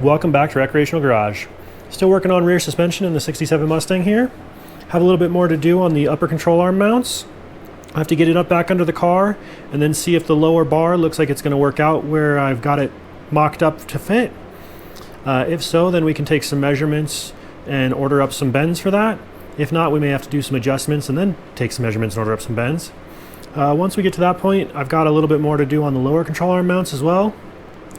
Welcome back to Recreational Garage. Still working on rear suspension in the 67 Mustang here. Have a little bit more to do on the upper control arm mounts. I have to get it up back under the car and then see if the lower bar looks like it's going to work out where I've got it mocked up to fit. If so, then we can take some measurements and order up some bends for that. If not, we may have to do some adjustments and then take some measurements and order up some bends. Once we get to that point, I've got a little bit more to do on the lower control arm mounts as well.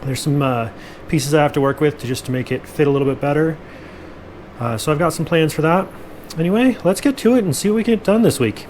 There's some pieces I have to work with just to make it fit a little bit better. So I've got some plans for that. Anyway, let's get to it and see what we get done this week.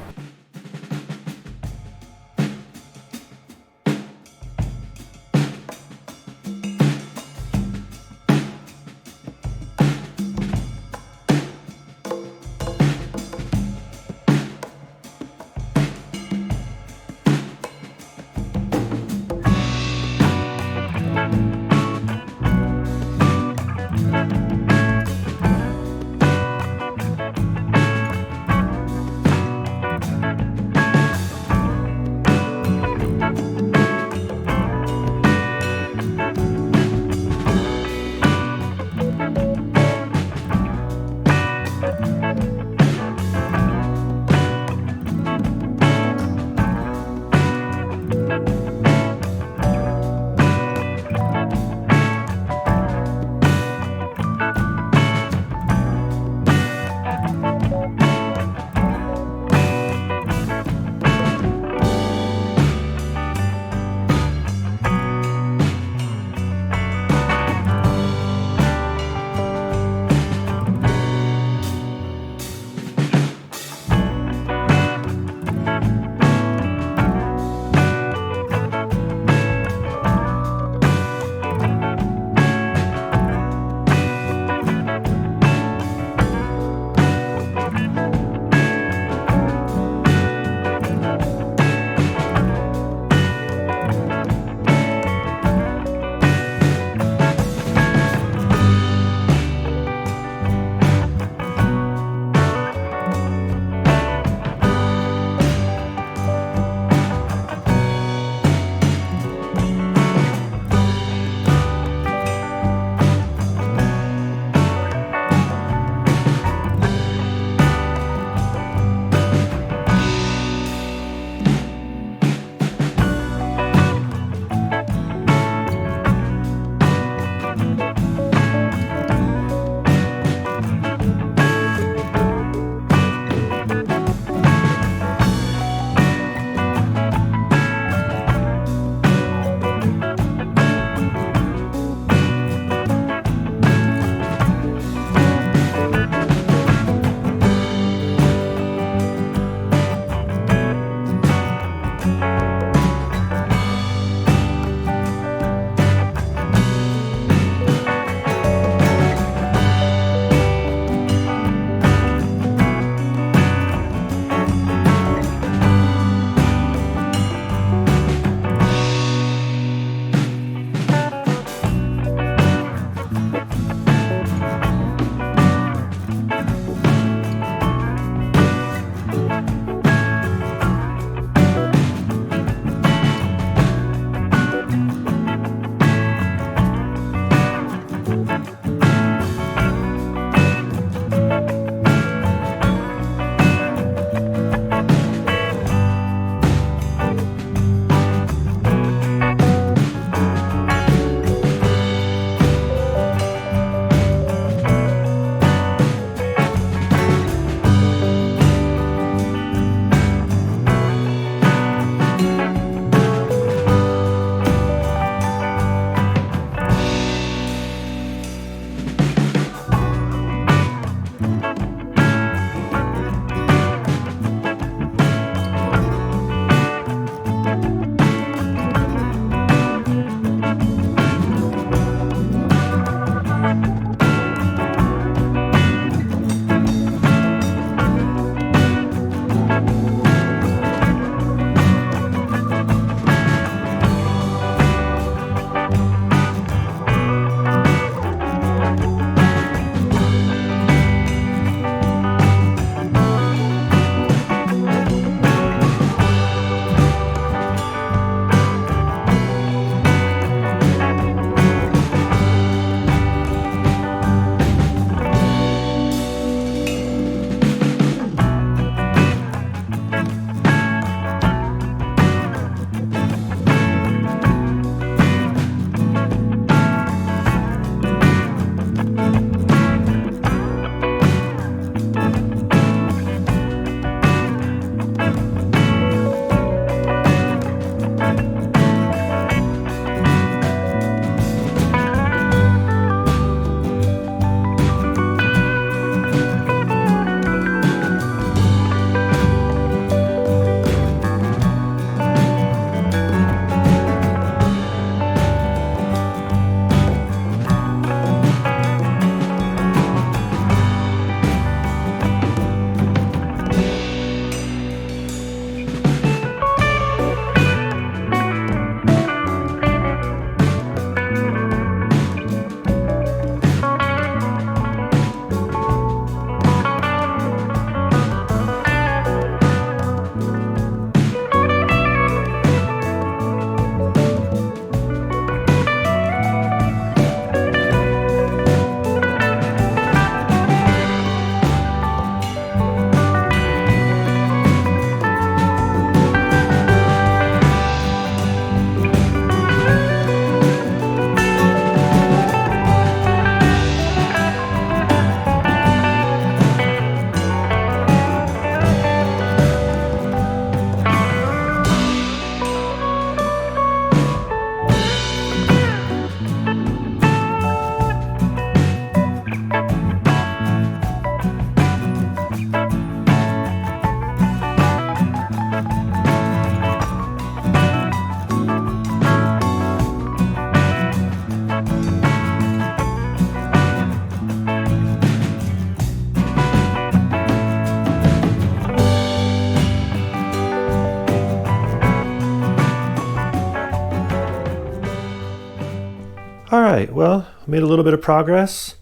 All right, well, made a little bit of progress.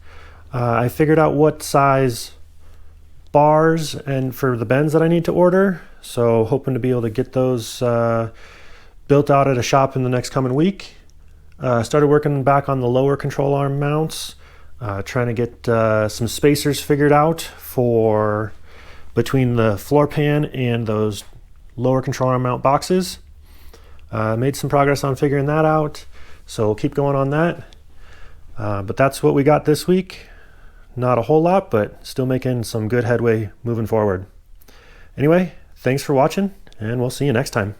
I figured out what size bars and for the bends that I need to order, so hoping to be able to get those built out at a shop in the next coming week. Started working back on the lower control arm mounts, trying to get some spacers figured out for between the floor pan and those lower control arm mount boxes. Made some progress on figuring that out, so we'll keep going on that. But that's what we got this week. Not a whole lot, but still making some good headway moving forward. Anyway, thanks for watching, and we'll see you next time.